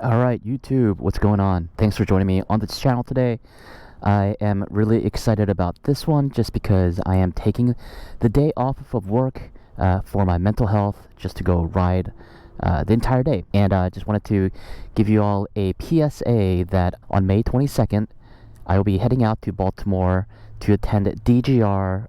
Alright, YouTube, what's going on? Thanks for joining me on this channel today. I am really excited about this one just because I am taking the day off of work for my mental health, just to go ride the entire day. And I just wanted to give you all a PSA that on May 22nd, I will be heading out to Baltimore to attend DGR,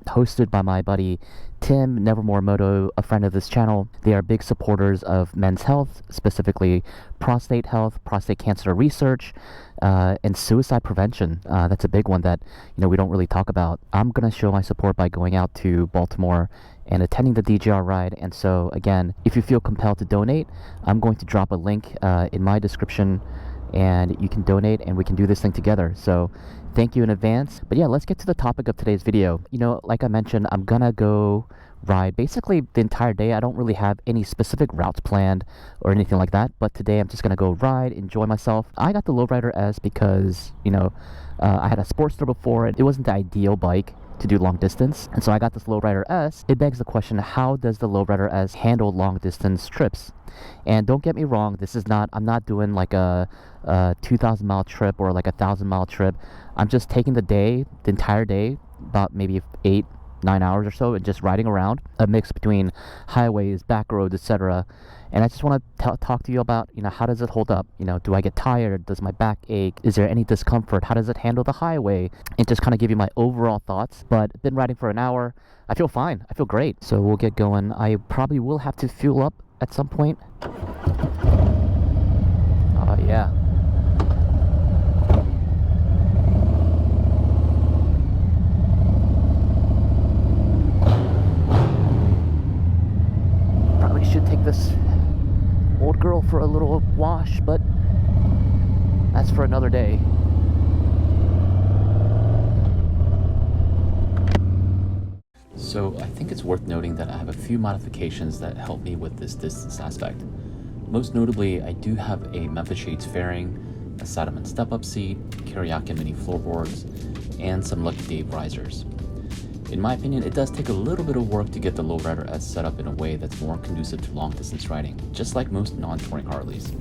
hosted by my buddy Tim Nevermore, a friend of this channel. They are big supporters of men's health, specifically prostate health, prostate cancer research, and suicide prevention. That's a big one that we don't really talk about. I'm gonna show my support by going out to Baltimore and attending the DGR ride. And so again, if you feel compelled to donate, I'm going to drop a link in my description, and you can donate and we can do this thing together. So thank you in advance. But yeah, let's get to the topic of today's video. Like I mentioned, I'm gonna go ride basically the entire day. I don't really have any specific routes planned or anything like that, but today I'm just gonna go ride, enjoy myself. I got the Lowrider S because I had a Sportster before, and it wasn't the ideal bike to do long distance, and so I got this Lowrider S. It begs the question, how does the Lowrider S handle long distance trips? And don't get me wrong, I'm not doing like a 2,000 mile trip or like a 1,000 mile trip. I'm just taking the entire day, about maybe 8-9 hours or so, and just riding around, a mix between highways, back roads, etc. And I just want to talk to you about, how does it hold up? Do I get tired? Does my back ache? Is there any discomfort? How does it handle the highway? And just kind of give you my overall thoughts. But I've been riding for an hour. I feel fine. I feel great. So we'll get going. I probably will have to fuel up at some point. Yeah. Probably should take this old girl for a little wash, but that's for another day. So I think it's worth noting that I have a few modifications that help me with this distance aspect. Most notably, I do have a Memphis Shades fairing, a Sideman step-up seat, Karaoke mini floorboards, and some Lucky Dave risers. In my opinion, it does take a little bit of work to get the Lowrider S set up in a way that's more conducive to long distance riding, just like most non-touring Harleys.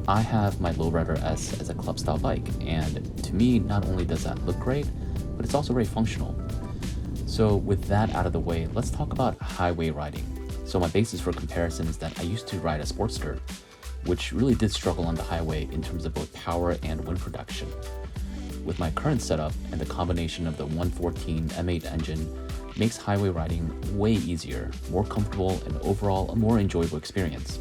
I have my Lowrider S as a club style bike, and to me, not only does that look great, but it's also very functional. So with that out of the way, let's talk about highway riding. So my basis for comparison is that I used to ride a Sportster, which really did struggle on the highway in terms of both power and wind production. With my current setup and the combination of the 114 M8 engine makes highway riding way easier, more comfortable, and overall a more enjoyable experience.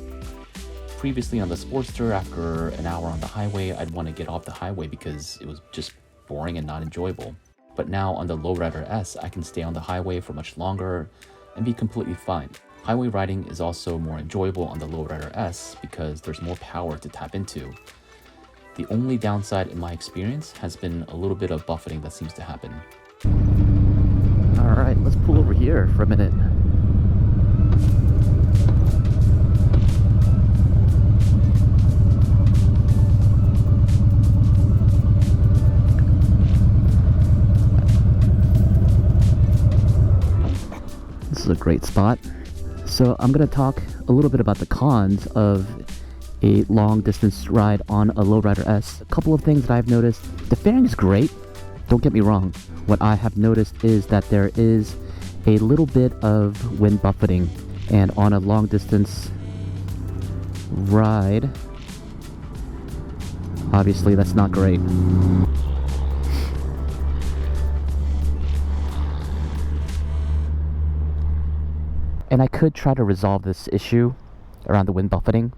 Previously on the Sportster, after an hour on the highway, I'd want to get off the highway because it was just boring and not enjoyable. But now on the Lowrider S, I can stay on the highway for much longer and be completely fine. Highway riding is also more enjoyable on the Lowrider S because there's more power to tap into. The only downside in my experience has been a little bit of buffeting that seems to happen. Alright, let's pull over here for a minute. This is a great spot. So I'm going to talk a little bit about the cons of a long distance ride on a Lowrider S. A couple of things that I've noticed. The fairing is great, don't get me wrong. What I have noticed is that there is a little bit of wind buffeting, and on a long distance ride, obviously that's not great. And I could try to resolve this issue around the wind buffeting,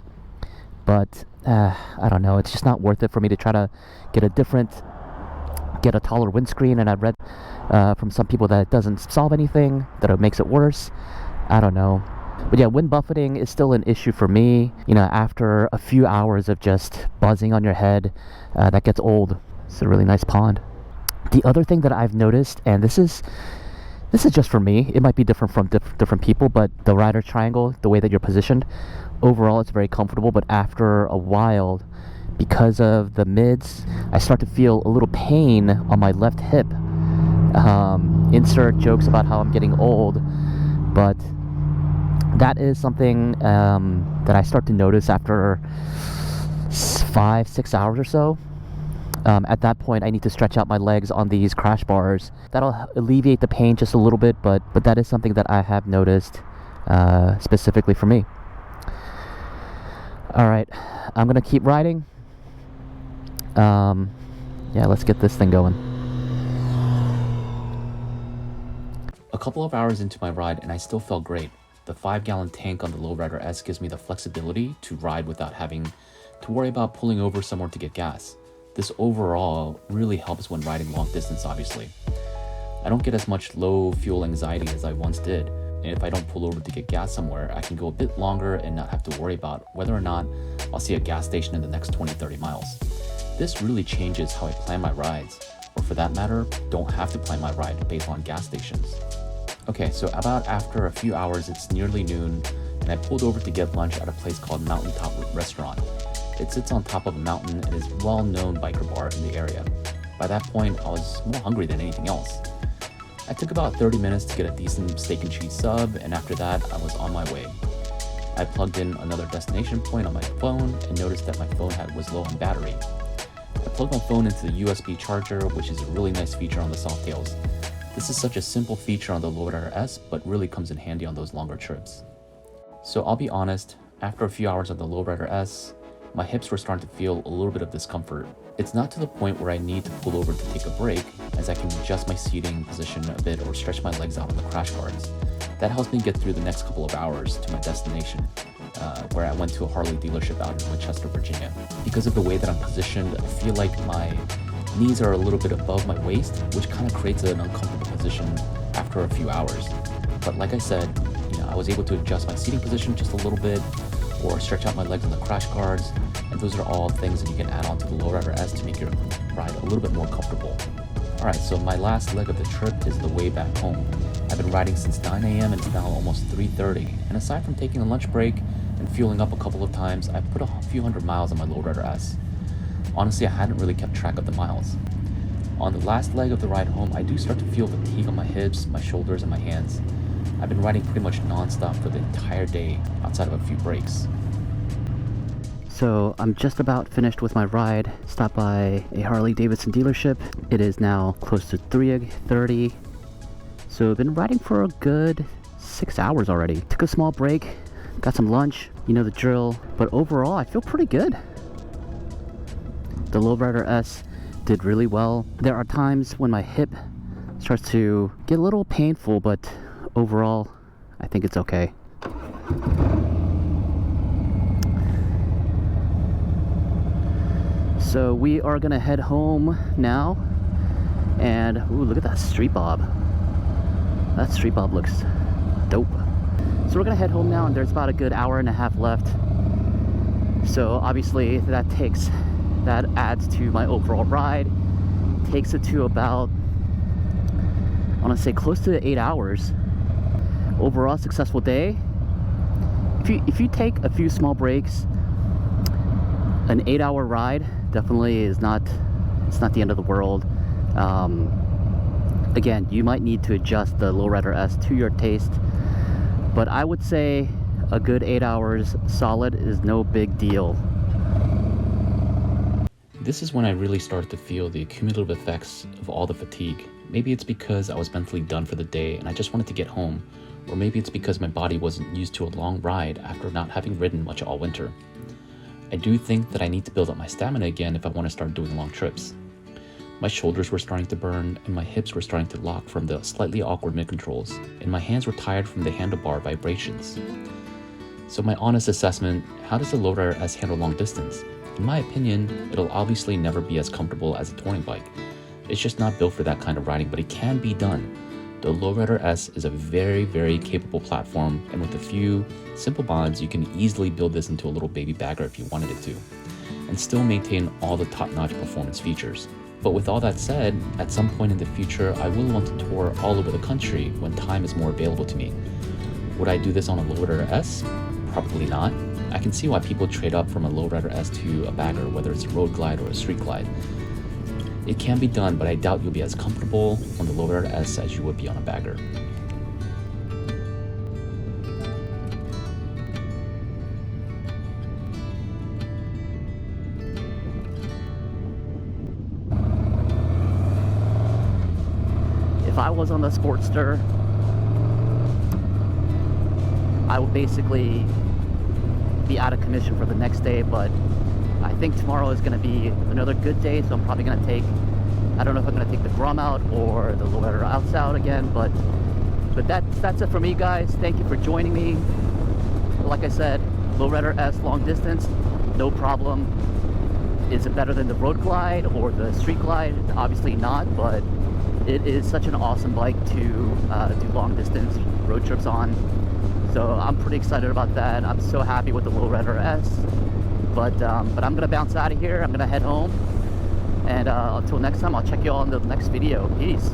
but I don't know, it's just not worth it for me to try to get a taller windscreen. And I've read from some people that it doesn't solve anything, that it makes it worse. I don't know. But yeah, wind buffeting is still an issue for me. After a few hours of just buzzing on your head, that gets old. It's a really nice pond. The other thing that I've noticed, and this is just for me, it might be different from different people, but the rider triangle, the way that you're positioned, overall it's very comfortable. But after a while, because of the mids, I start to feel a little pain on my left hip. Insert jokes about how I'm getting old, but that is something that I start to notice after 5-6 hours or so. At that point, I need to stretch out my legs on these crash bars. That'll alleviate the pain just a little bit, but that is something that I have noticed specifically for me. All right, I'm gonna keep riding. Yeah, let's get this thing going. A couple of hours into my ride and I still felt great. The 5-gallon tank on the Lowrider S gives me the flexibility to ride without having to worry about pulling over somewhere to get gas. This overall really helps when riding long distance, obviously. I don't get as much low fuel anxiety as I once did, and if I don't pull over to get gas somewhere, I can go a bit longer and not have to worry about whether or not I'll see a gas station in the next 20-30 miles. This really changes how I plan my rides, or for that matter, don't have to plan my ride based on gas stations. Okay, so about after a few hours, it's nearly noon, and I pulled over to get lunch at a place called Mountaintop Restaurant. It sits on top of a mountain and is a well-known biker bar in the area. By that point, I was more hungry than anything else. I took about 30 minutes to get a decent steak and cheese sub, and after that, I was on my way. I plugged in another destination point on my phone and noticed that my phone was low on battery. I plugged my phone into the USB charger, which is a really nice feature on the Softails. This is such a simple feature on the Lowrider S, but really comes in handy on those longer trips. So I'll be honest, after a few hours on the Lowrider S, my hips were starting to feel a little bit of discomfort. It's not to the point where I need to pull over to take a break, as I can adjust my seating position a bit or stretch my legs out on the crash guards. That helps me get through the next couple of hours to my destination, where I went to a Harley dealership out in Winchester, Virginia. Because of the way that I'm positioned, I feel like my knees are a little bit above my waist, which kind of creates an uncomfortable position after a few hours. But like I said, I was able to adjust my seating position just a little bit, or stretch out my legs on the crash guards, and those are all things that you can add on to the Lowrider S to make your ride a little bit more comfortable. Alright, so my last leg of the trip is the way back home. I've been riding since 9 a.m. and it's now almost 3:30, and aside from taking a lunch break and fueling up a couple of times, I've put a few hundred miles on my Lowrider S. Honestly, I hadn't really kept track of the miles. On the last leg of the ride home, I do start to feel fatigue on my hips, my shoulders, and my hands. I've been riding pretty much non-stop for the entire day outside of a few breaks. So I'm just about finished with my ride. Stopped by a Harley Davidson dealership. It is now close to 3:30. So I've been riding for a good 6 hours already. Took a small break, got some lunch, you know the drill. But overall, I feel pretty good. The Lowrider S did really well. There are times when my hip starts to get a little painful, but overall, I think it's okay. So we are gonna head home now, and ooh, look at that street bob. That street bob looks dope. So we're gonna head home now, and there's about a good hour and a half left. So obviously that adds to my overall ride. Takes it to about, I wanna say close to 8 hours. Overall successful day. If you take a few small breaks, an 8-hour ride definitely is not, it's not the end of the world. Again, you might need to adjust the Lowrider S to your taste, but I would say a good 8 hours solid is no big deal. This is when I really started to feel the cumulative effects of all the fatigue. Maybe it's because I was mentally done for the day and I just wanted to get home, or maybe it's because my body wasn't used to a long ride after not having ridden much all winter. I do think that I need to build up my stamina again if I want to start doing long trips. My shoulders were starting to burn, and my hips were starting to lock from the slightly awkward mid-controls, and my hands were tired from the handlebar vibrations. So my honest assessment, how does the Lowrider S handle long distance? In my opinion, it'll obviously never be as comfortable as a touring bike. It's just not built for that kind of riding, but it can be done. The Lowrider S is a very, very capable platform, and with a few simple mods, you can easily build this into a little baby bagger if you wanted it to, and still maintain all the top-notch performance features. But with all that said, at some point in the future, I will want to tour all over the country when time is more available to me. Would I do this on a Lowrider S? Probably not. I can see why people trade up from a Lowrider S to a bagger, whether it's a road glide or a street glide. It can be done, but I doubt you'll be as comfortable on the Lowrider S as you would be on a bagger. I was on the Sportster, I would basically be out of commission for the next day, but I think tomorrow is going to be another good day, so I'm probably going to take, I don't know if I'm going to take the Grom out or the Lowrider Outs out again, but that's it for me, guys. Thank you for joining me. Like I said, Lowrider S long distance, no problem. Is it better than the Road Glide or the Street Glide? Obviously not, but it is such an awesome bike to do long distance road trips on. So I'm pretty excited about that. I'm so happy with the Lowrider S. But I'm gonna bounce out of here. I'm gonna head home. And until next time, I'll check you all in the next video. Peace.